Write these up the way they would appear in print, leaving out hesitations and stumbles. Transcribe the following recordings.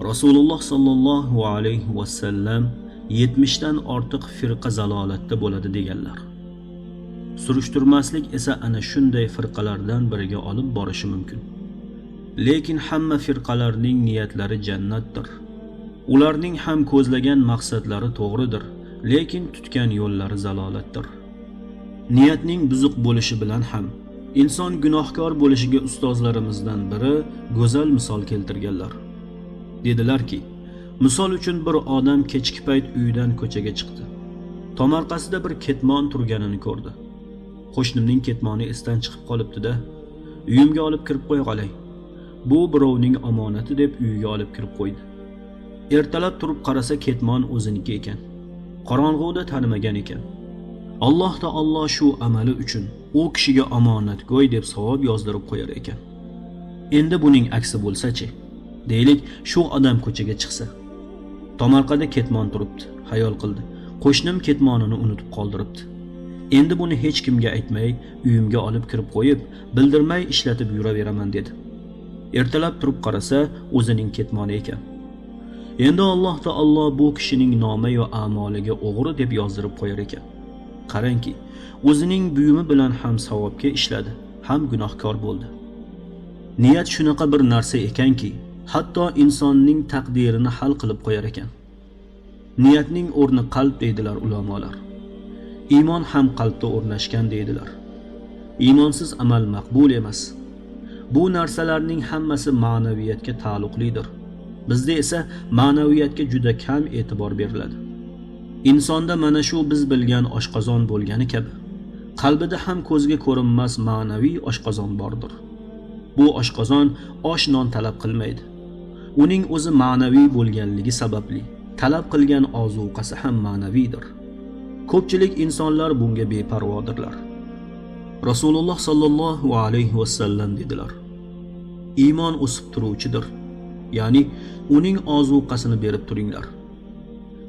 Rasululloh sallallohu alayhi vasallam 70 dan ortiq firqa zalolatda bo'ladi deganlar. Surishtirmaslik esa ana shunday firqalardan biriga olib borishi mumkin. Lekin hamma firqalarning niyatlari jannatdir. Ularning ham ko'zlagan maqsadlari to'g'ridir, lekin tutgan yo'llari zalolatdir. Niyatning buzuq bo'lishi bilan ham inson gunohkor bo'lishiga ustozlarimizdan biri go'zal misol keltirganlar. Dedilarki, misol uchun bir odam kechki payt uyidan ko'chaga chiqdi. Tomorqasida bir ketmon turganini ko'rdi. Qo'shnimning ketmoni esdan chiqib qolibdi-da, uyimga olib kirib qo'y qolay. Bu birovning omonati deb uyiga olib kirib qo'ydi. Ertalab turib qarasa ketmon o'ziniki ekan. Qorong'uda tanimagan ekan. Alloh taolo shu amali uchun u kishiga omonatgo'y deb savob yozdirib qo'yar ekan. Endi buning aksi bo'lsa-chi? Deylik, shu odam ko'chaga chiqsa. Tomorqada ketmon turibdi, xayol qildi. Qo'shnim ketmonini unutib qoldiribdi. Endi buni hech kimga aytmay, uyimga olib kirib qo'yib, bildirmay ishlatib yuraveraman dedi. Ertalab turib qarasa, o'zining ketmoni ekan. Endi Alloh taolo bu kishining nomi va a'moliga o'g'ri deb yozdirib qo'yar ekan. Qarangki, o'zining buyumi bilan ham savobga ishladi, ham gunohkor bo'ldi. Niyat shunaqa bir narsa ekanki, hatto insonning taqdirini hal qilib qo'yar ekan. Niyatning o'rni qalb deydilar ulamolar. Iymon ham qalbda o'rnashgan deydilar. Iymonsiz amal maqbul emas. Bu narsalarning hammasi ma'naviyatga taalluqlidir. Bizda esa ma'naviyatga juda kam e'tibor beriladi. Insonda mana shu biz bilgan oshqozon bo'lgani kabi, qalbida ham ko'zga ko'rinmas ma'naviy oshqozon bordir. Bu oshqozon osh-non talab qilmaydi. Uning o'zi ma'naviy bo'lganligi sababli talab qilgan ozuqasi ham ma'naviydir. Ko'pchilik insonlar bunga beparvodirlar. Rasululloh sallallohu alayhi vasallam dedilar: Iymon o'sib turuvchidir. Ya'ni uning ozuqasini berib turinglar.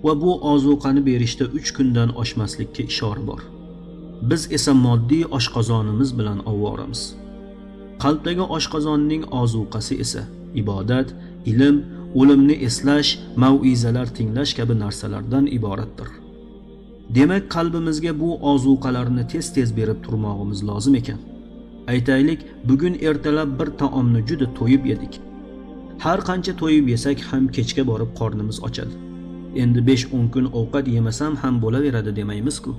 Va bu ozuqani berishda 3 kundan oshmaslikka ishora bor. Biz esa moddiy oshqozonimiz bilan ovvoramiz. Qalbdagi oshqozonning ozuqasi esa ibodat, ilm, o'limni eslash, mau'izalar tinglash kabi narsalardan iboratdir. Demak, qalbimizga bu ozuqalarni tez-tez berib turmog'imiz lozim ekan. Aytaylik, bugun ertalab bir taomni juda to'yib yedik. Har qancha to'yib yesak ham kechga borib qornimiz ochadi. Endi 5-10 kun ovqat yemasam ham bo'laveradi demaymiz-ku.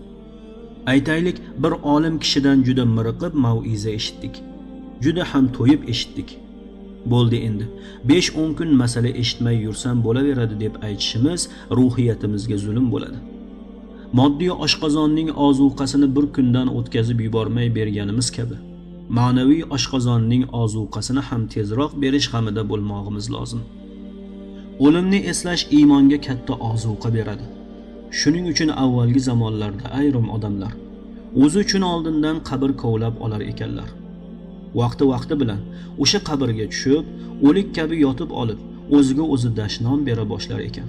Aytaylik, bir olim kishidan juda miriqib mau'iza eshitdik. Juda ham to'yib eshitdik. Bo'ldi endi. 5-10 kun masala eshitmay yursam bo'laveradi deb aytishimiz ruhiyatimizga zulm bo'ladi. Moddiy oshqozonning ozuqasini bir kundan o'tkazib yubormay berganimiz kabi, ma'naviy oshqozonning ozuqasini ham tezroq berish g'amida bo'lmog'imiz lozim. O'limni eslash iymonga katta ozuqa beradi. Shuning uchun avvalgi zamonlarda ayrim odamlar o'zi uchun oldindan qabr kovlab olar ekanlar. Vaqti bilan o'sha qabrga tushib, o'lik kabi yotib olib, o'ziga o'zi dashnom bera boshlar ekan.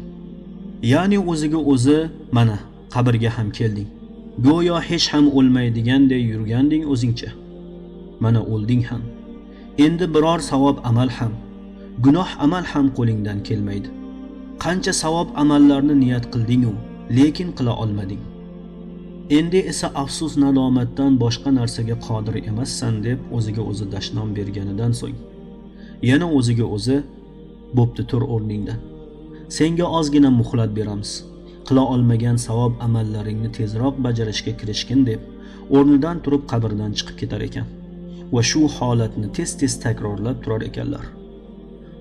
Ya'ni o'ziga o'zi, mana qabrga ham kelding. Go'yo hech ham o'lmaydiganday yurganding o'zingcha. Mana o'lding ham. Endi biror savob amal ham, gunoh amal ham qo'lingdan kelmaydi. Qancha savob amallarni niyat qilding-u, lekin qila olmading. Endi esa afsus nadomatdan boshqa narsaga qodir emassan deb o'ziga o'zi dashnom berganidan so'ng, yana o'ziga o'zi bo'pti tur o'rningdan. Senga ozgina muhlat beramiz. Qila olmagan savob amallaringni tezroq bajarishga kirishgin deb o'rnidan turib qabrdan chiqib ketar ekan. Va shu holatni tez-tez takrorlab turar ekanlar.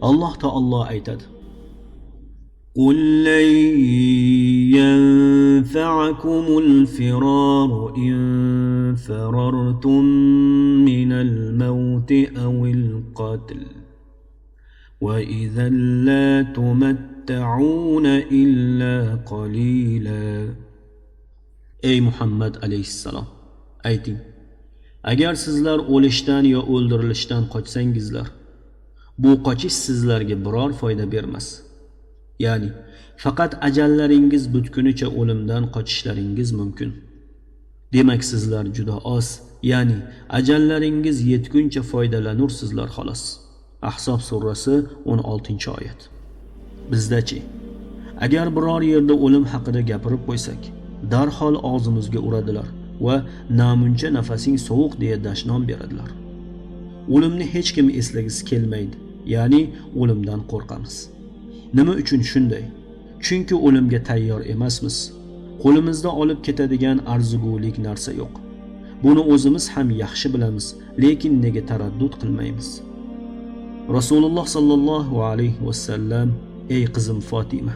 Alloh taolo aytadi: قل لن ينفعكم الفرار إن فررتم من الموت أو القتل وإذا لا تمتعون إلا قليلا. Ey Muhammad alayhissalom, ayting, agar sizlar o'lishdan yo o'ldirilishdan qochsangizlar, bu qochish sizlarga biror foyda bermas. Ya'ni faqat ajallaringiz butkunicha o'limdan qochishlaringiz mumkin. Demak, sizlar juda oz, ya'ni ajallaringiz yetguncha foydalanursizlar xolos. Ahzob surasi 16-oyat. Bizdachi, agar biror yerda o'lim haqida gapirib qo'ysak, darhol og'zimizga uradilar va namuncha nafasing sovuq deya dashnom beradilar. O'limni hech kim eslagisi kelmaydi, ya'ni o'limdan qo'rqamiz. Nima uchun shunday? Chunki o'limga tayyor emasmiz. Qo'limizda olib ketadigan arzigulik narsa yo'q. Buni o'zimiz ham yaxshi bilamiz, lekin nega taraddud qilmaymiz? Rasululloh sallallohu alayhi vasallam: "Ey qizim Fatima,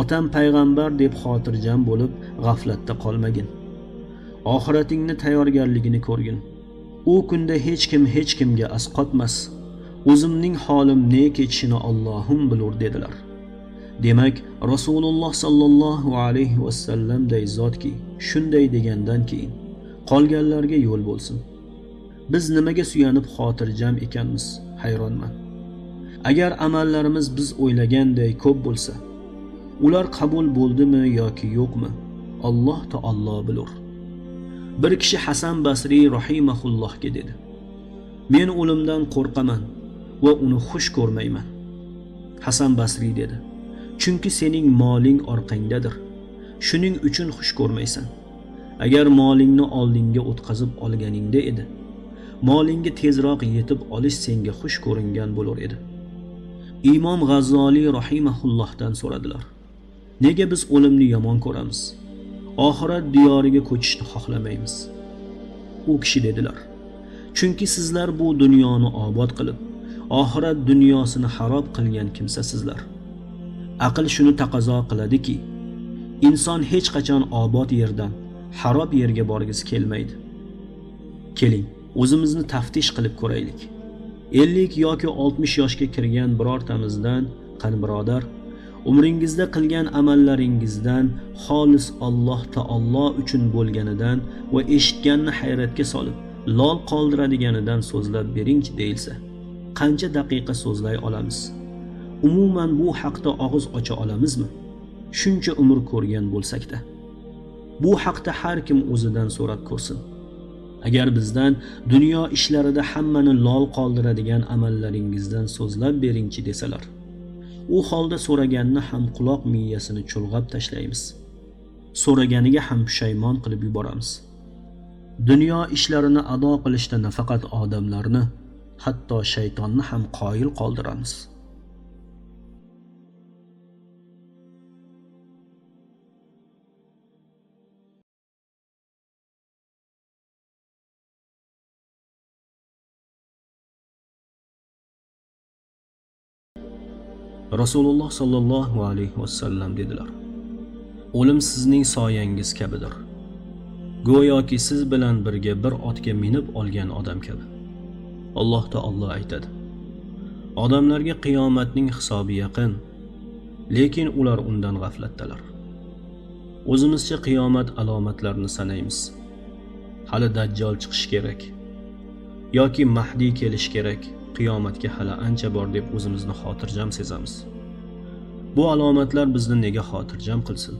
otam payg'ambar deb xotirjam bo'lib g'aflatda qolmagin. Oxiratingni tayyorgarligini ko'rgin. U kunda hech kim hech kimga asqotmas. O'zimning holim ne kechishini Allohim bilur" dedilar. Demak, Rasululloh sallallohu alayhi vasallamday zotki, shunday degandan keyin qolganlarga yo'l bo'lsin. Biz nimaga suyanib xotirjam ekanmiz? Hayronman. Agar amallarimiz biz o'ylaganday ko'p bo'lsa, ular qabul bo'ldimi yoki yo'qmi? Alloh taolo bilur. Bir kishi Hasan Basri rahimahullohga dedi: "Men o'limdan qo'rqaman va uni xush ko'rmayman." Hasan Basri dedi: "Chunki sening moling orqangdadir. Shuning uchun xush ko'rmaysan. Agar molingni oldinga o'tkazib olganingda edi, molingga tezroq yetib olish senga xush ko'ringan bo'lar edi." Imom G'azzoliy rahimahullohdan so'radilar: "Nega biz o'limni yomon ko'ramiz? Oxirat diyoriga ko'chishni xohlamaymiz?" U kishi dedilar: "Chunki sizlar bu dunyoni obod qilib, oxirat dunyosini xarob qilgan kimsasizlar. Aql shuni taqozo qiladiki, inson hech qachon obod yerdan xarob yerga borgisi kelmaydi. Keling, o'zimizni taftish qilib ko'raylik. 50 yoki 60 yoshga kirgan birortamizdan, qani birodar, umringizda qilgan amallaringizdan xolis Alloh taolo uchun bo'lganidan va eshitganni hayratga solib, lol qoldiradiganidan so'zlab beringchi deyilsa, qancha daqiqa so'zlay olamiz? Umuman bu haqda og'iz ocha olamizmi? Shuncha umr ko'rgan bo'lsak-da. Bu haqda har kim o'zidan so'rab ko'rsin. Agar bizdan dunyo ishlarida hammani lol qoldiradigan amallaringizdan so'zlab beringchi desalar, u holda so'raganni ham quloq miyasini chulg'ab tashlaymiz. So'raganiga ham pushaymon qilib yuboramiz. Dunyo ishlarini ado qilishda nafaqat odamlarni, hatto shaytonni ham qoyil qoldiramiz. Rasululloh sallallohu alayhi vasallam dedilar: "O'lim sizning soyangiz kabidir. Go'yoki siz bilan birga bir otga minib olgan odam kabi." Alloh taolo aytadi: "Odamlarga qiyomatning hisobi yaqin, lekin ular undan g'aflatdalar." O'zimizcha qiyomat alomatlarini sanaymiz. Hali Dajjal chiqish kerak yoki Mahdi kelish kerak. Qiyomatga hali ancha bor deb o'zimizni xotirjam sezamiz. Bu alomatlar bizni nega xotirjam qilsin?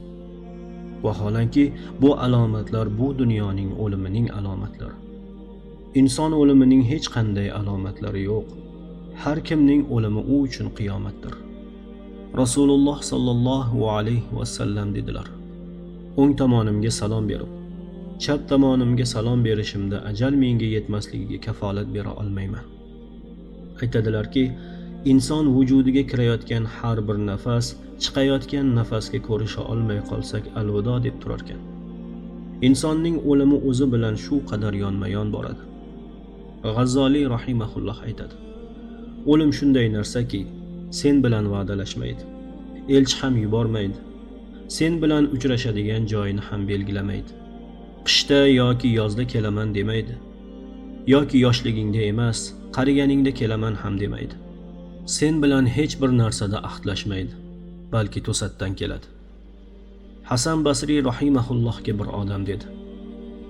Vaholanki bu alomatlar bu dunyoning o'limining alomatlari. Inson o'limining hech qanday alomatlari yo'q. Har kimning o'limi u uchun qiyomatdir. Rasululloh sallallohu alayhi vasallam dedilar: "O'ng tomonimga salom berib, chap tomonimga salom berishimda ajal menga yetmasligiga kafolat bera olmayman." Aytadilarki, inson vujudiga kirayotgan har bir nafas, chiqayotgan nafasga ko'risha olmay qolsak alvido deb turar ekan. Insonning o'limi o'zi bilan shu qadar yonma-yon boradi. G'azzoliy rahimahulloh aytadi: "O'lim shunday narsaki, sen bilan va'dalashmaydi, elchi ham yubormaydi, sen bilan uchrashadigan joyini ham belgilamaydi. Qishda yoki yozda kelaman demaydi, yoki yoshligingda emas, qariganingda kelaman ham demaydi. Sen bilan hech bir narsada ahdlashmaydi, balki to'satdan keladi." Hasan Basri rahimahullohga bir odam dedi: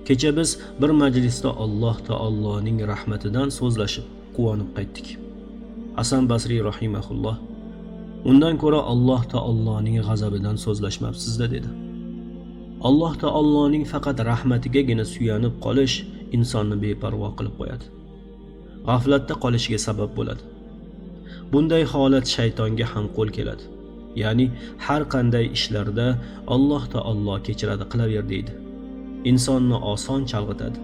"Kecha biz bir majlisda Alloh taoloning rahmatidan so'zlashib, quvonib qaytdik." Hasan Basri rahimahulloh: "Undan ko'ra Alloh taoloning g'azabidan so'zlashmabsiz-da" dedi. Alloh taoloning faqat rahmatigagina suyanib qolish insonni beparvo qilib qo'yadi. G'aflatda qolishiga sabab bo'ladi. Bunday holat shaytonga ham qo'l keladi. ya'ni har qanday ishlarda Alloh taolo kechiradi, qilaver deydi. Insonni oson chalg'itadi.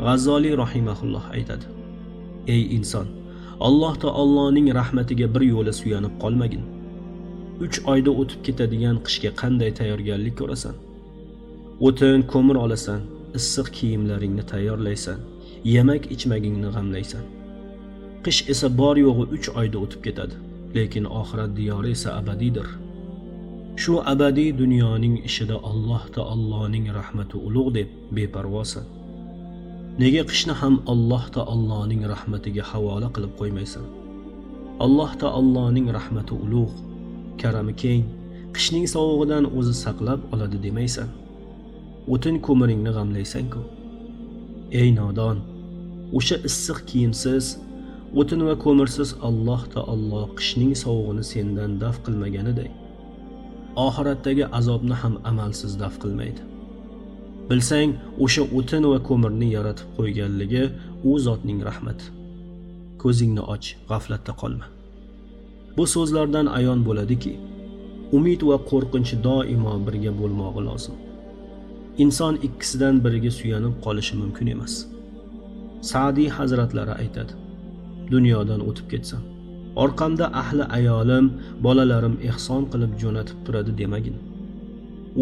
G'azzoliy rahimahulloh aytadi: ey inson, Alloh taoloning rahmatiga bir yo'la suyanib qolmagin. 3 oyda o'tib ketadigan qishga qanday tayyorgarlik ko'rasan? O'tin, ko'mir olasan, issiq kiyimlaringni tayyorlaysan, yemak ichmagingni g'amlaysan. Qish esa bor yo'g'i 3 oyda o'tib ketadi, lekin oxirat diyori esa abadiydir. Shu abadiy dunyoning ishida Alloh taoloning rahmati ulug' deb beparvosan. Nega qishni ham Alloh taoloning rahmatiga havola qilib qo'ymaysan? Alloh taoloning rahmati ulug', karami keng, qishning sovug'idan o'zi saqlab oladi demaysan. O'tin ko'miringni g'amlaysan-ku. Ey nodon, o'sha issiq kiyimsiz, o'tin va ko'mirsiz Alloh taolo qishning sovug'ini sendan daf qilmaganiday, oxiratdagi azobni ham amalsiz daf qilmaydi. Bilsang, o'sha o'tin va ko'mirni yaratib qo'yganligi u zotning rahmati. Ko'zingni och, g'aflatda qolma. Bu so'zlardan ayon bo'ladiki, umid va qo'rqinch doimo birga bo'lmog'i lozim. Inson ikkisidan biriga suyanib qolishi mumkin emas. Sa'diy hazratlari aytadi: dunyodan o'tib ketsam, orqamda ahli ayolim, bolalarim ehson qilib jo'natib turadi demagin.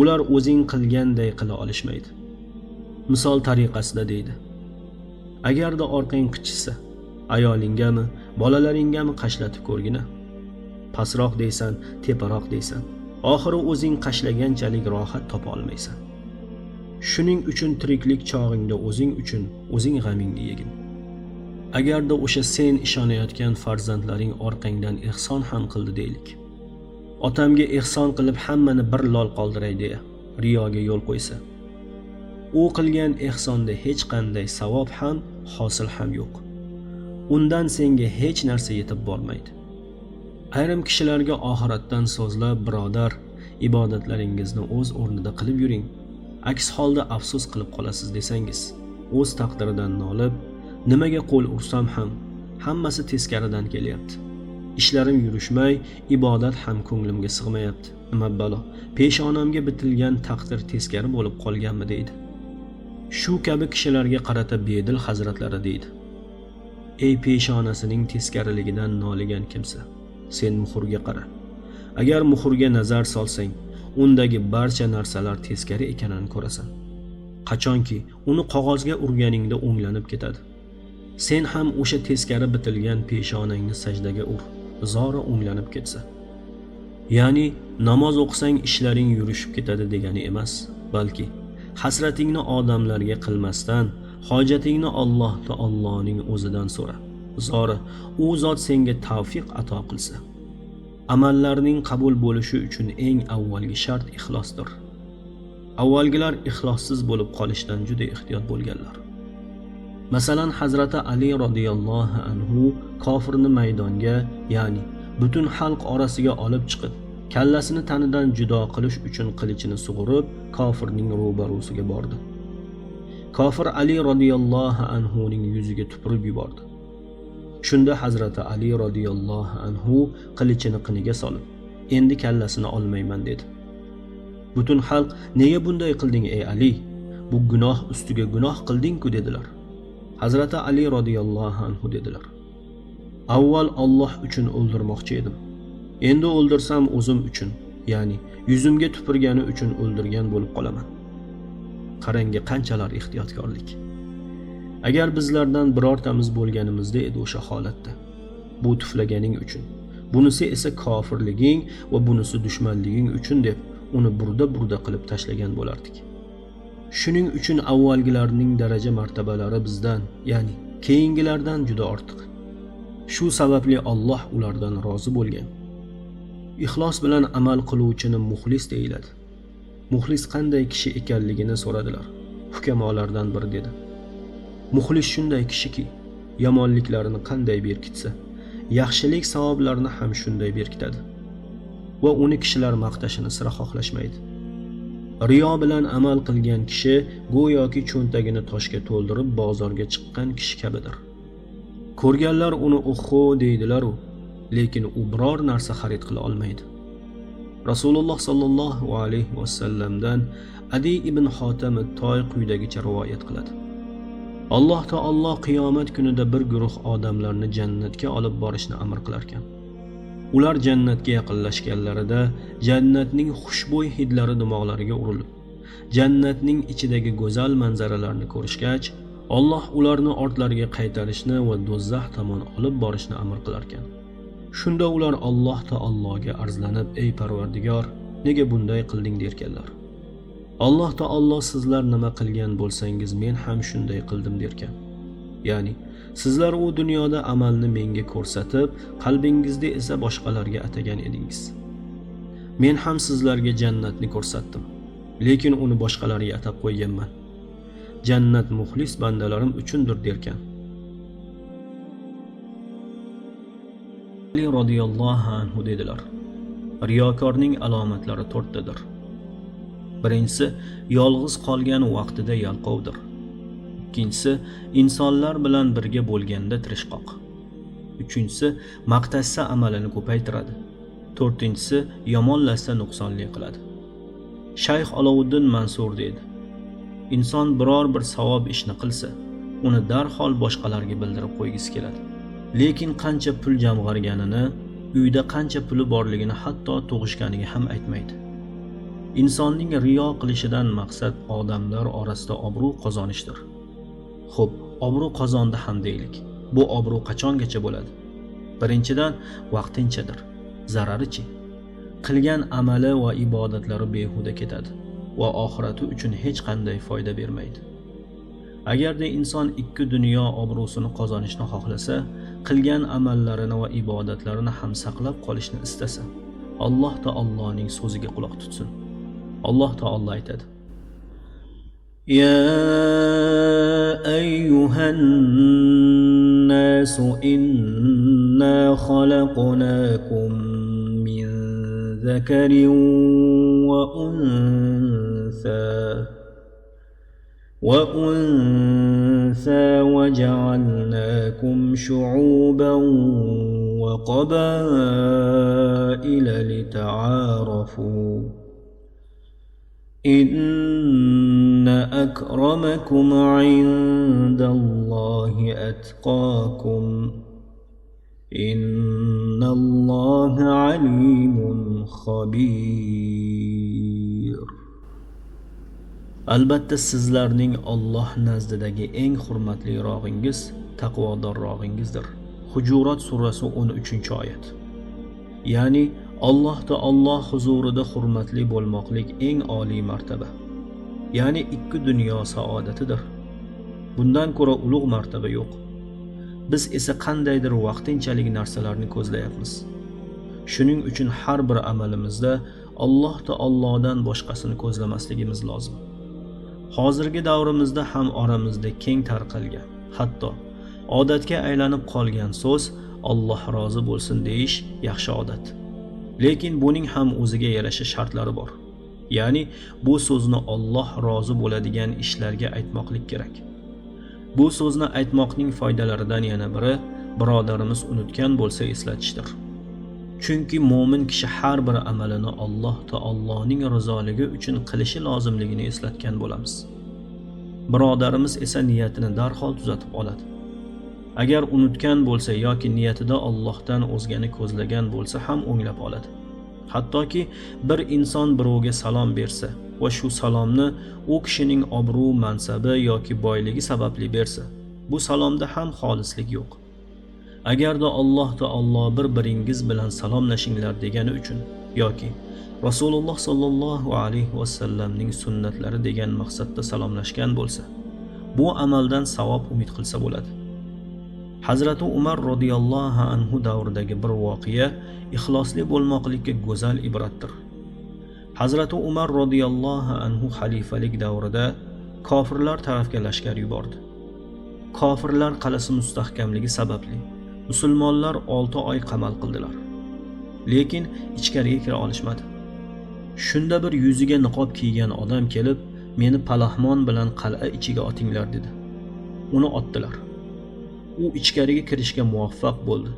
Ular o'zing qilganday qila olishmaydi. Misol tariqasida deydi: agarda orqang qichishsa, ayolingami, bolalaringami qashlatib ko'rgina. Pasroq deysan, teparoq deysan, oxiri o'zing qashlaganchalik rohat topa olmaysan. Shuning uchun tiriklik chog'ingda o'zing uchun o'zing g'amingni yegin. Agarda o'sha sen ishonayotgan farzandlaring orqangdan ehson ham qildi deylik. Otamga ehson qilib hammani bir lol qoldiray deya riyoga yo'l qo'ysa, u qilgan ehsonda hech qanday savob ham, hosil ham yo'q. Undan senga hech narsa yetib bormaydi. Ayrim kishilarga oxiratdan so'zlab, birodar, ibodatlaringizni o'z o'rnida qilib yuring, aks holda afsus qilib qolasiz desangiz, o'z taqdiridan nolib, nimaga qo'l ursam ham hammasi teskaridan kelyapti. Ishlarim yurishmay, ibodat ham ko'nglimga sig'mayapti. Nima balo, peshonamga bitilgan taqdir teskari bo'lib qolganmi deydi. Shu kabi kishilarga qarata bedil hazratlari deydi: ey peshonasining teskariligidan noligan kimsa, sen muhrga qara. Agar muhrga nazar solsang, undagi barcha narsalar teskari ekanini ko'rasan. Qachonki uni qog'ozga urganingda o'nglanib ketadi. Sen ham o'sha teskari bitilgan peshonangni sajdaga ur, zora o'nglanib ketsa. Ya'ni namoz o'qisang ishlaring yurishib ketadi degani emas, balki hasratingni odamlarga qilmasdan, hojatingni Alloh taoloning o'zidan so'ra. Zora u zot senga tavfiq ato qilsa. Amallarning qabul bo'lishi uchun eng avvalgi shart ixlosdir. Avvalgilar ixlossiz bo'lib qolishdan juda ehtiyot bo'lganlar. Masalan, Hazrati Ali radhiyallohu anhu kofirni maydonga, ya'ni butun xalq orasiga olib chiqib, kallasini tanidan judo qilish uchun qilichini sug'urib, kofirning ro'barusiga bordi. Kofir Ali radhiyallohu anhu ning yuziga tupurib yubordi. Shunda Hazrati Ali radhiyallohu anhu qilichini qiniga solib, endi kallasini olmayman dedi. Butun xalq, nega bunday qilding ey Ali? Bu gunoh ustiga gunoh qilding-ku dedilar. Hazrati Ali radhiyallohu anhu dedilar: avval Alloh uchun o'ldirmoqchi edim. Endi o'ldirsam o'zim uchun, ya'ni yuzimga tupurgani uchun o'ldirgan bo'lib qolaman. Qarangga qanchalar ehtiyotkorlik. Agar bizlardan birortamiz bo'lganimizda edi o'sha holatda, bu tuflaganing uchun, bunisi esa kofirliging va bunisi dushmanliging uchun deb uni burda qilib tashlagan bo'lardik. Shuning uchun avvalgilarning daraja martabalari bizdan, ya'ni keyingilardan juda ortiq. Shu sababli Alloh ulardan rozi bo'lgan. Ixlos bilan amal qiluvchini muxlis deyiladi. Muxlis qanday kishi ekanligini so'radilar. Hukamolardan biri dedi: muxlis shunday kishiki, yomonliklarini qanday berkitsa, yaxshilik savoblarini ham shunday berkitadi va uni kishilar maqtashini sira xohlashmaydi. Riyo bilan amal qilgan kishi go'yoki cho'ntagini toshga to'ldirib bozorga chiqqan kishi kabidir. Ko'rganlar uni "Oho" deydilar-u, lekin u biror narsa xarid qila olmaydi. Rasululloh sallallohu alayhi vasallamdan Adi ibn Hotam Toy quyidagicha rivoyat qiladi. Alloh taolo qiyomat kunida bir guruh odamlarni jannatga olib borishni amr qilar ekan. Ular jannatga yaqinlashganlarida jannatning xushbo'y hidlari dimoqlariga urilib, jannatning ichidagi go'zal manzaralarni ko'rishgach, Alloh ularni ortlariga qaytarishni va do'zax tomon olib borishni amr qilar ekan. Shunda ular Alloh taologa arzlanib, "Ey Parvardigor, nega bunday qilding?" derkanlar. Alloh taolo sizlar nima qilgan bo'lsangiz men ham shunday qildim derkan. Ya'ni sizlar u dunyoda amalni menga ko'rsatib, qalbingizda esa boshqalarga atagan edingiz. Men ham sizlarga jannatni ko'rsatdim, lekin uni boshqalarga atab qo'yganman. Jannat muxlis bandalarim uchundir derkan. Ali radhiyallohu anhu dedilar: riyokorning alomatlari 4 tadir. Birinchisi, yolg'iz qolgan vaqtida yalqovdir. Ikkinchisi, insonlar bilan birga bo'lganda tirishqoq. Uchinchisi, maqtashsa amalini ko'paytiradi. To'rtinchisi, yomonlashsa nuqsonli qiladi. Shayx Olovuddin Mansur dedi: inson biror bir savob ishni qilsa, uni darhol boshqalarga bildirib qo'ygisi keladi. Lekin qancha pul jamg'arganini, uyda qancha puli borligini hatto tug'ishganiga ham aytmaydi. Insonning riyo qilishidan maqsad odamlar orasida obro' qozonishdir. Xo'p, obro' qozondi ham deylik. Bu obro' qachongacha bo'ladi? Birinchidan, vaqtinchadir. Zararichi? Qilgan amali va ibodatlari behuda ketadi va oxirati uchun hech qanday foyda bermaydi. Agarda inson ikki dunyo obro'sini qozonishni xohlasa, qilgan amallarini va ibodatlarini ham saqlab qolishni istasa, Alloh taoloning so'ziga quloq tutsin. Alloh taolo aytadi: Ya ayyuhan nasu inna khalaqnakum min zakarin wa untha وجعلناكم شعوبا وقبائل لتعارفوا إن أكرمكم عند الله أتقاكم إن الله عليم خبير. Albatta sizlarning Alloh nazdidagi eng hurmatli rog'ingiz taqvodorrog'ingizdir. Hujurat surasi 13-oyat. Ya'ni Alloh taolo huzurida hurmatli bo'lmoqlik eng oliy martaba. Ya'ni ikki dunyo saodatidir. Bundan ko'ra ulug' martaba yo'q. Biz esa qandaydir vaqtinchalik narsalarni ko'zlayapmiz. Shuning uchun har bir amalimizda Alloh taolodan boshqasini ko'zlamasligimiz lozim. Hozirgi davrimizda ham oramizda keng tarqalgan, hatto odatga aylanib qolgan so'z Alloh rozi bo'lsin deyish yaxshi odat. Lekin buning ham o'ziga yarasha shartlari bor. Ya'ni bu so'zni Alloh rozi bo'ladigan ishlarga aytmoqlik kerak. Bu so'zni aytmoqning foydalaridan yana biri birodarimiz unutgan bo'lsa eslatishdir. Chunki mo'min kishi har bir amalini Alloh taoloning rizoligi uchun qilishi lozimligini eslatgan bo'lamiz. Birodarimiz esa niyatini darhol tuzatib oladi. Agar unutgan bo'lsa yoki niyatida Allohdan o'zgani ko'zlagan bo'lsa ham o'nglab oladi. Hattoki bir inson birovga salom bersa va shu salomni u kishining obro' mansabi yoki boyligi sababli bersa, bu salomda ham xolislik yo'q. Agarda Alloh taolo bir-biringiz bilan salomlashinglar degani uchun yoki Rasululloh sallallohu alayhi vasallamning sunnatlari degan maqsadda salomlashgan bo'lsa, bu amaldan savob umid qilsa bo'ladi. Hazrati Umar radhiyallohu anhu davridagi bir voqea ixlosli bo'lmoqlikka go'zal ibratdir. Hazrati Umar radhiyallohu anhu xalifalik davrida kofirlar tarafga lashkar yubordi. Kofirlar qalasi mustahkamligi sababli musulmonlar 6 oy qamal qildilar. Lekin ichkariga kira olishmadi. Shunda bir yuziga niqob kiygan odam kelib, "Meni palahmon bilan qal'a ichiga otinglar" dedi. Uni otdilar. U ichkariga kirishga muvaffaq bo'ldi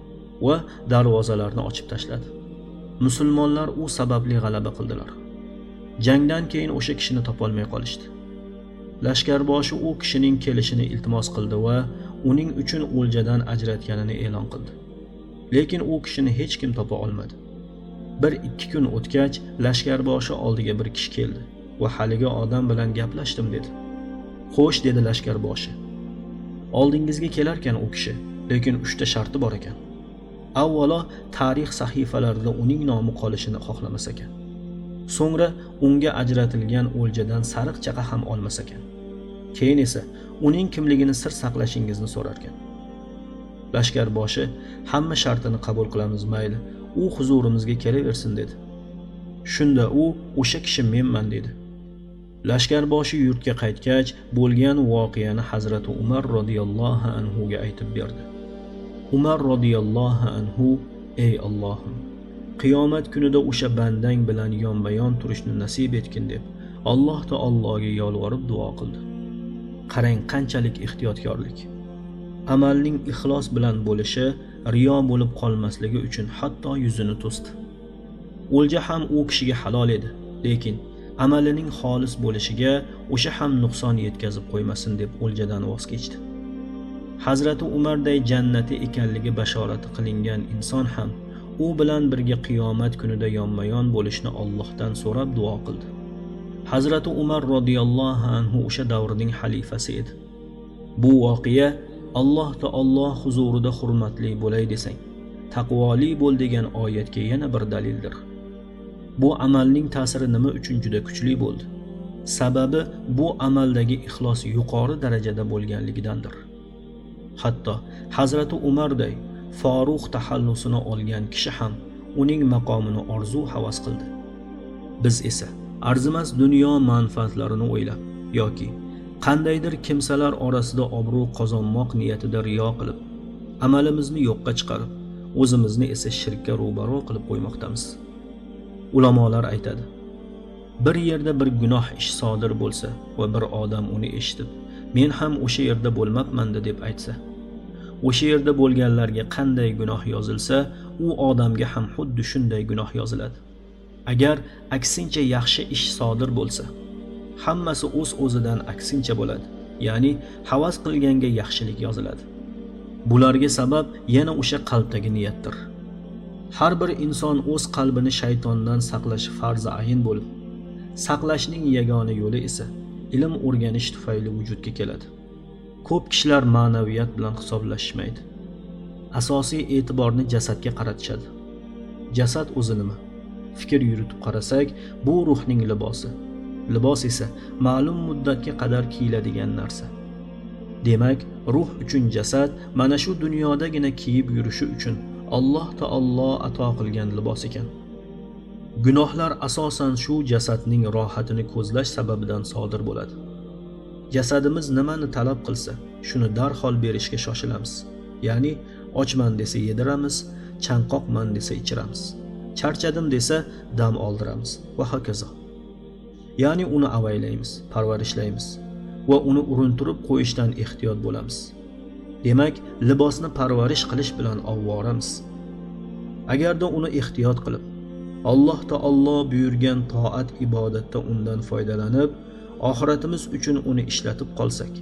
va darvozalarni ochib tashladi. musulmonlar u sababli g'alaba qildilar. Jangdan keyin o'sha kishini topolmay qolishdi. Lashkarboshi u kishining kelishini iltimos qildi va uning uchun o'ljadan ajratganini e'lon qildi. Lekin u kishini hech kim topa olmadi. 1-2 kun o'tgach, lashkarboshi oldiga bir kishi keldi va haligi odam bilan gaplashdim dedi. "Xo'sh", dedi lashkarboshi. "Oldingizga kelarkan u kishi, lekin 3 ta sharti bor ekan. Avvalo, tarix sahifalarida uning nomi qolishini xohlamas ekan. So'ngra unga ajratilgan o'ljadan sariq chaqa ham olmas ekan. Keyin esa uning kimligini sir saqlashingizni so'rar ekan." Lashkarboshi, "Hamma shartini qabul qilamiz, mayli. U huzurimizga kelaversin", dedi. Shunda u, "O'sha kishi menman", dedi. Lashkarboshi yurtga qaytgach, bo'lgan voqeani Hazrati Umar radhiyallohu anhu ga aytib berdi. Umar radhiyallohu anhu, "Ey Allohim, qiyomat kunida o'sha bandang bilan yonma-yon turishni nasib etgin", deb Alloh taologa yolvorib duo qildi. Qarang qanchalik ehtiyotkorlik. Amalning ixlos bilan bo'lishi, riyo bo'lib qolmasligi uchun hatto yuzini to'sdi. O'lja ham u kishiga halol edi, lekin amalining xolis bo'lishiga o'sha ham nuqson yetkazib qo'ymasin deb o'ljadan voz kechdi. Hazrati Umarday jannati ekanligi bashorati qilingan inson ham u bilan birga qiyomat kunida yonma-yon bo'lishni Allohdan so'rab duo qildi. Hazrati Umar radhiyallohu anhu o'sha davrning xalifasi edi. Bu voqea Alloh taolo huzurida hurmatli bo'lay desang, taqvoli bo'l degan oyatga yana bir dalildir. Bu amalning ta'siri nima uchun juda kuchli bo'ldi? Sababi bu amaldagi ixlos yuqori darajada bo'lganligidandir. Hatto Hazrati Umarday Faruq tahallusini olgan kishi ham uning maqomini orzu havas qildi. Biz esa arzimas dunyo manfaatlarini o'ylab yoki qandaydir kimsalar orasida obro' qozonmoq niyatida riyo qilib, amalimizni yo'qqa chiqarib, o'zimizni esa shirkka ro'baro qilib qo'ymoqdamiz. Ulamolar aytadi, bir yerda bir gunoh ish sodir bo'lsa va bir odam uni eshitib, "Men ham o'sha yerda bo'lmabman-da" deb aytsa, o'sha yerda bo'lganlarga qanday gunoh yozilsa, u odamga ham xuddi shunday gunoh yoziladi. Agar aksincha yaxshi ish sodir bo'lsa, hammasi o'z-o'zidan aksincha bo'ladi. Ya'ni havas qilganga yaxshilik yoziladi. Bularga sabab yana o'sha qalbdagi niyatdir. Har bir inson o'z qalbini shaytondan saqlashi farz ayin bo'lib, saqlashning yagona yo'li esa ilm o'rganish tufayli vujudga keladi. Ko'p kishilar ma'naviyat bilan hisoblashmaydi. Asosiy e'tiborni jasadga qaratishadi. Jasad o'zi nima? Fikr yuritib qarasak, bu ruhning libosi. Libos esa ma'lum muddatga qadar kiyiladigan narsa. Demak, ruh uchun jasad mana shu dunyodagina kiyib yurishi uchun Alloh taolo ato qilgan libos ekan. Gunohlar asosan shu jasadning rohatini ko'zlash sababidan sodir bo'ladi. Jasadimiz nimani talab qilsa, shuni darhol berishga shoshilamiz. Ya'ni ochman desa yediramiz, chanqoqman desa ichiramiz, charchadim desa dam oldiramiz va hokazo. Ya'ni uni avaylaymiz, parvarishlaymiz va uni urintirib qo'yishdan ehtiyot bo'lamiz. Demak, libosni parvarish qilish bilan ovvoramiz. Agarda uni ehtiyot qilib, Alloh taolo buyurgan toat ibodatda undan foydalanib, oxiratimiz uchun uni ishlatib qolsak,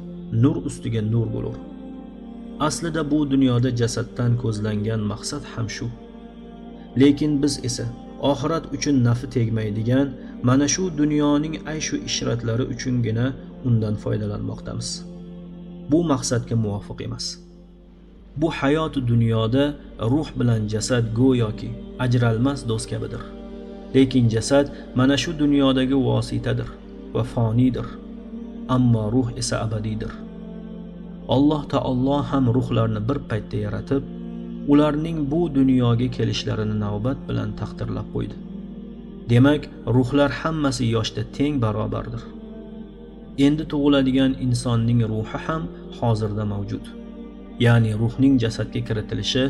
nur ustiga nur bo'lur. Aslida bu dunyoda jasaddan ko'zlangan maqsad ham shu. Lekin biz esa oxirat uchun nafi tegmaydigan mana shu dunyoning ayshu ishratlari uchungina undan foydalanmoqdamiz. Bu maqsadga muvofiq emas. Bu hayot dunyoda ruh bilan jasad go'yoki ajralmas do'st kabidir. Lekin jasad mana shu dunyodagi vositadir va fonidir. Ammo ruh esa abadiydir. Alloh taolo ham ruhlarni bir paytda yaratib, ularning bu dunyoga kelishlarini navbat bilan taqdirlab qo'ydi. Demak, ruhlar hammasi yoshda teng barobardir. Endi tug'iladigan insonning ruhi ham hozirda mavjud. Ya'ni ruhning jasadga kiritilishi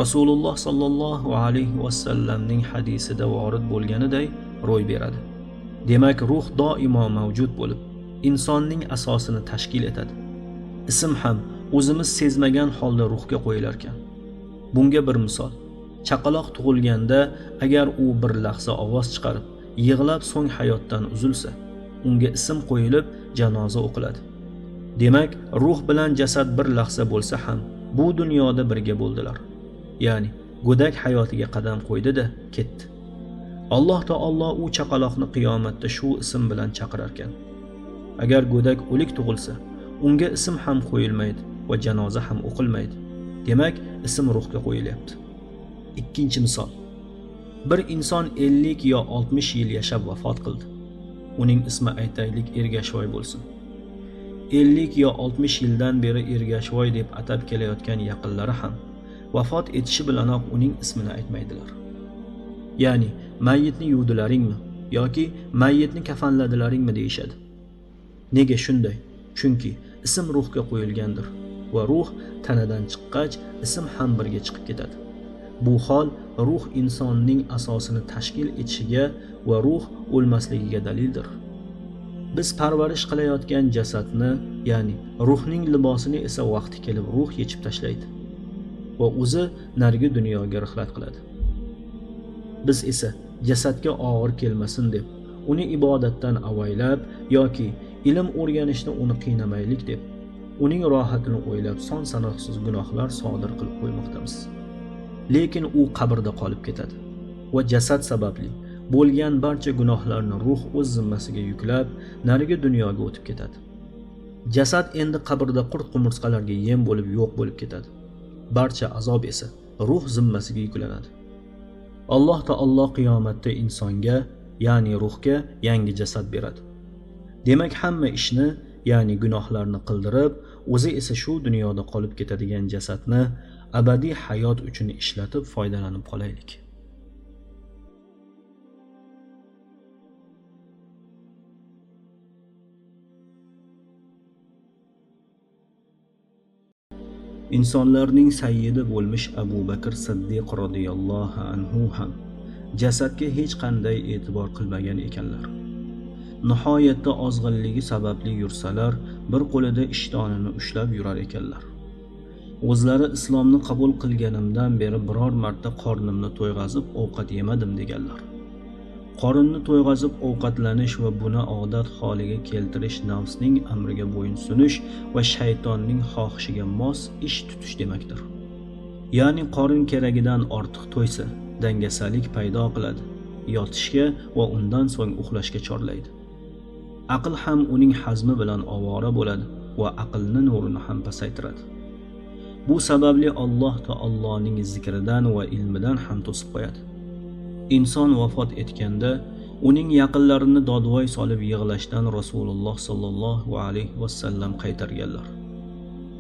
Rasululloh sallallohu alayhi va sallamning hadisida vorid bo'lganiday ro'y beradi. Demak, ruh doimo mavjud bo'lib, insonning asosini tashkil etadi. Ism ham o'zimiz sezmagan holda ruhga qo'yilar ekan. Bunga bir misol. Chaqaloq tug'ilganda agar u bir lahza ovoz chiqarib, yig'lab so'ng hayotdan uzilsa, unga ism qo'yilib, janoza o'qiladi. Demak, ruh bilan jasad bir lahza bo'lsa ham bu dunyoda birga bo'ldilar. Ya'ni go'dak hayotiga qadam qo'ydi-da, ketdi. Alloh taolo u chaqaloqni qiyomatda shu ism bilan chaqirar ekan. Agar go'dak o'lik tug'ilsa, unga ism ham qo'yilmaydi va janoza ham o'qilmaydi. Demak, ism ruhga qo'yilyapti. Ikkinchi misol. Bir inson 50 yo 60 yil yashab vafot qildi. Uning ismi aytaylik Ergashvoy bo'lsin. 50 yo 60 yildan beri Ergashvoy deb atab kelayotgan yaqinlari ham vafot etishi bilanoq uning ismini aytmaydilar. Ya'ni mayyitni yuvdilaringmi yoki mayyitni kafanladilaringmi deyishadi. Nega shunday? Chunki ism ruhga qo'yilgandir va ruh tanadan chiqqach ism ham birga chiqib ketadi. Bu hol ruh insonning asosini tashkil etishiga va ruh o'lmasligiga dalildir. Biz parvarish qilayotgan jasadni, ya'ni ruhning libosini esa vaqti kelib ruh yechib tashlaydi va o'zi narigi dunyoga rihlat qiladi. Biz esa jasadga og'ir kelmasin deb, uni ibodatdan avaylab yoki ilm o'rganishni uni qiynamaylik deb, uning rohatini o'ylab son sanoqsiz gunohlar sodir qilib qo'ymoqdamiz. Lekin u qabrda qolib ketadi va jasad sababli bo'lgan barcha gunohlarni ruh o'z zimmasiga yuklab, narigi dunyoga o'tib ketadi. Jasad endi qabrda qurt-qumursqalarga yem bo'lib yo'q bo'lib ketadi. Barcha azob esa ruh zimmasiga yuklanadi. Alloh taolo qiyomatda insonga, ya'ni ruhga yangi jasad beradi. Demak, hamma ishni, ya'ni gunohlarni qildirib, o'zi esa shu dunyoda qolib ketadigan jasadni abadiy hayot uchun ishlatib foydalanib qolaylik. Insonlarning sayyidi bo'lmish Abu Bakr Siddiq radhiyallohu anhu ham jasadga hech qanday e'tibor qilmagan ekanlar. Nihoyatda ozg'inligi sababli yursalar, bir qo'lida ishtonini ushlab yurar ekanlar. O'zlari islomni qabul qilganimdan beri biror marta qornimni to'yg'azib ovqat yemadim deganlar. Qorinni to'yg'azib ovqatlanish va buni odat holiga keltirish nafsning amriga bo'yinsunish va shaytonning xohishiga mos ish tutish demakdir. Ya'ni qorin keragidan ortiq to'ysa, dangasalik paydo qiladi, yotishga va undan so'ng uxlashga chorlaydi. Aql ham uning hazmi bilan ovora bo'ladi va aqlni nurini ham pasaytiradi. Bu sababli Alloh taoloning zikridan va ilmidan ham to'sib qo'yadi. Inson vafot etganda uning yaqinlarini dodvoy solib yig'lashdan Rasululloh sallallohu alayhi vasallam qaytarganlar.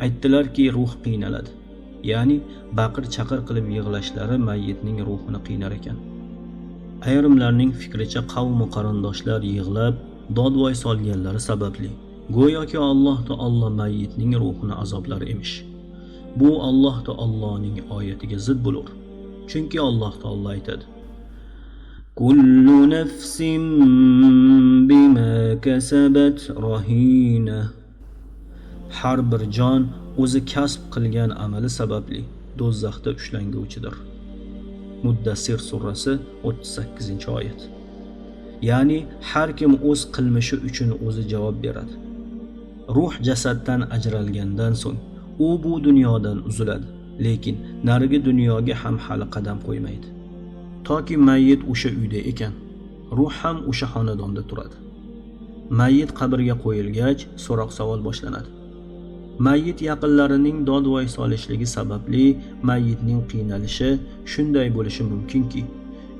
Aytdilarki, ruh qiynaladi. Ya'ni baqir-chaqir qilib yig'lashlari mayyitning ruhini qiynar ekan. Ayrimlarning fikricha qavmi qarindoshlar yig'lab dodvoy solganlari sababli go'yoki Alloh taolo mayyitning ruhini azoblar emish. Bu Alloh taoloning oyatiga zid bo'lur. Chunki Alloh taolo aytadi: Kullu nafsin bima kasabat rahina. Har bir jon o'zi kasb qilgan amali sababli do'zaxda ushlanguvchidir. Muddassir surasi 38-oyat. Ya'ni har kim o'z qilmishi uchun o'zi javob beradi. Ruh jasaddan ajralgandan so'ng u bu dunyodan uziladi, lekin narigi dunyoga ham hali qadam qo'ymaydi. Toki mayyit o'sha uyda ekan, ruh ham o'sha xonadonda turadi. Mayyit qabrga qo'yilgach, so'roq savol boshlanadi. Mayyit yaqinlarining dodvoy solishligi sababli mayyitning qiynalishi shunday bo'lishi mumkinki,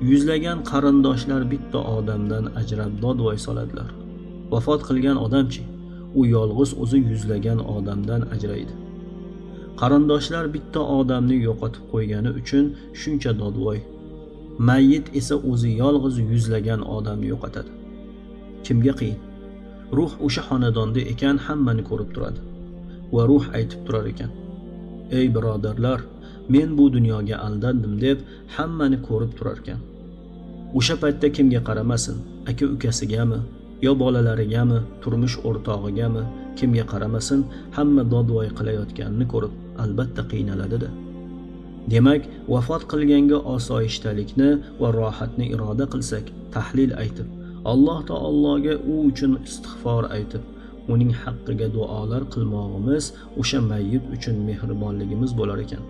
yuzlagan qarindoshlar bitta odamdan ajrab dodvoy soladilar. Vafot qilgan odamchi, u yolg'iz o'zi yuzlagan odamdan ajraydi. Qarindoshlar bitta odamni yo'qotib qo'ygani uchun shuncha dodvoy. Mayyit esa o'zi yolg'iz yuzlagan odamni yo'qotadi. Kimga qiyin? Ruh o'sha xonadonda ekan, hammani ko'rib turadi. Va ruh aytib turar ekan: Ey birodarlar, men bu dunyoga aldandim deb hammani ko'rib turar ekan. O'sha paytda kimga qaramasin, aka-ukasigami, yo bolalarigami, turmush o'rtog'igami, kimga qaramasin, hamma dodvoy qilayotganini ko'rib albatta qiynaladi-da. Demak, vafot qilganga osoyishtalikni va rohatni iroda qilsak, tahlil aytib, Alloh taologa u uchun istig'for aytib, uning haqqiga duolar qilmog'imiz o'sha mayyit uchun mehribonligimiz bo'lar ekan.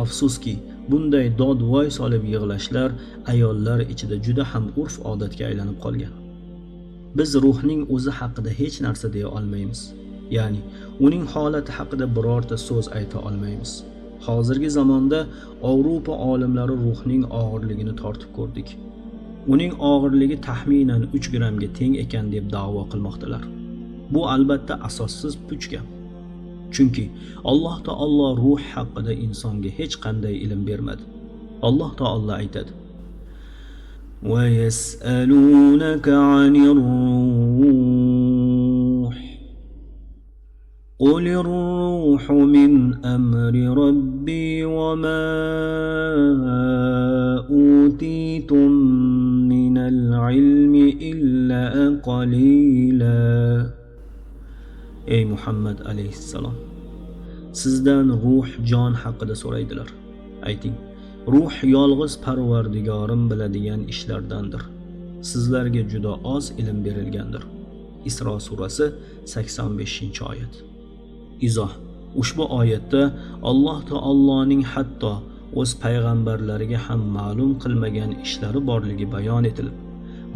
Afsuski, bunday dodvoy solib yig'lashlar ayollar ichida juda ham urf-odatga aylanib qolgan. Biz ruhning o'zi haqida hech narsa deya olmaymiz. Ya'ni, uning holati haqida birorta so'z ayta olmaymiz. Hozirgi zamonda Yevropa olimlari ruhning og'irligini tortib ko'rdik. Uning og'irligi taxminan 3 grammga teng ekan deb da'vo qilmoqdalar. Bu albatta asossiz puch gap. Chunki Alloh taolo ruh haqida insonga hech qanday ilm bermadi. Alloh taolo aytadi: "Va yas'alunaka 'anir ruh قل الروح من أمر ربي وما أوتيتم من العلم إلا قليلا." Ey Muhammad alayhissalom, sizdan ruh jon haqida so'raydilar. Ayting, ruh yolg'iz Parvardigorim biladigan ishlardandir. Sizlarga juda oz ilm berilgandir. Isro surasi 85-oyat. Izoh: ushbu oyatda Alloh taoloning hatto o'z payg'ambarlariga ham ma'lum qilmagan ishlari borligi bayon etilib,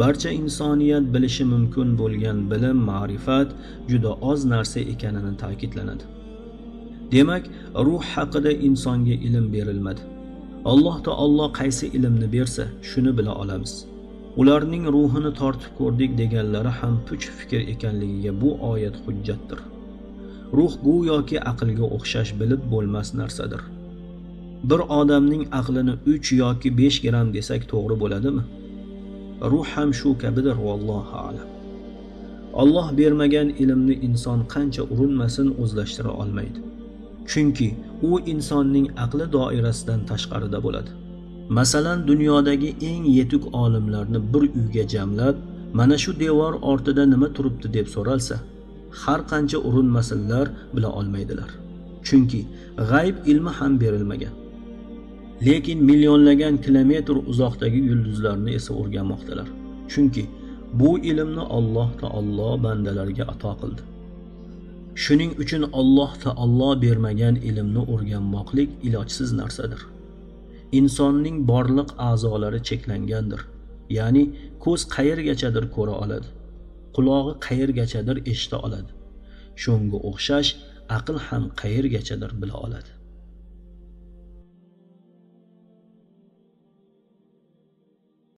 barcha insoniyat bilishi mumkin bo'lgan bilim, ma'rifat juda oz narsa ekanini ta'kidlanadi. Demak, ruh haqida insonga ilm berilmadi. Alloh taolo qaysi ilmni bersa, shuni bila olamiz. Ularning ruhini tortib ko'rdik deganlari ham puch fikr ekanligiga bu oyat hujjatdir. Ruh go'yoki aqlga o'xshash bilib bo'lmas narsadir. Bir odamning aqlini 3 yoki 5 gram desak to'g'ri bo'ladimi? Ruh ham shu kabidir, vallohu a'lam. Alloh bermagan ilmni inson qancha urinmasin o'zlashtira olmaydi. Chunki u insonning aqli doirasidan tashqarida bo'ladi. Masalan, dunyodagi eng yetuk olimlarni bir uyga jamlab, mana shu devor ortida nima turibdi deb so'ralsa, har qancha urinmasinlar bila olmaydilar. Chunki g'ayb ilmi ham berilmagan. Lekin millionlagan kilometr uzoqdagi yulduzlarni esa o'rganmoqdalar. Chunki bu ilmni Alloh taolo bandalarga ato qildi. Shuning uchun Alloh taolo bermagan ilmni o'rganmoqlik ilojsiz narsadir. Insonning borliq a'zolari cheklangandir. Ya'ni ko'z qayergachadir ko'ra oladi, qulog'i qayergachadir eshita oladi. Shunga o'xshash aql ham qayergachadir bila oladi.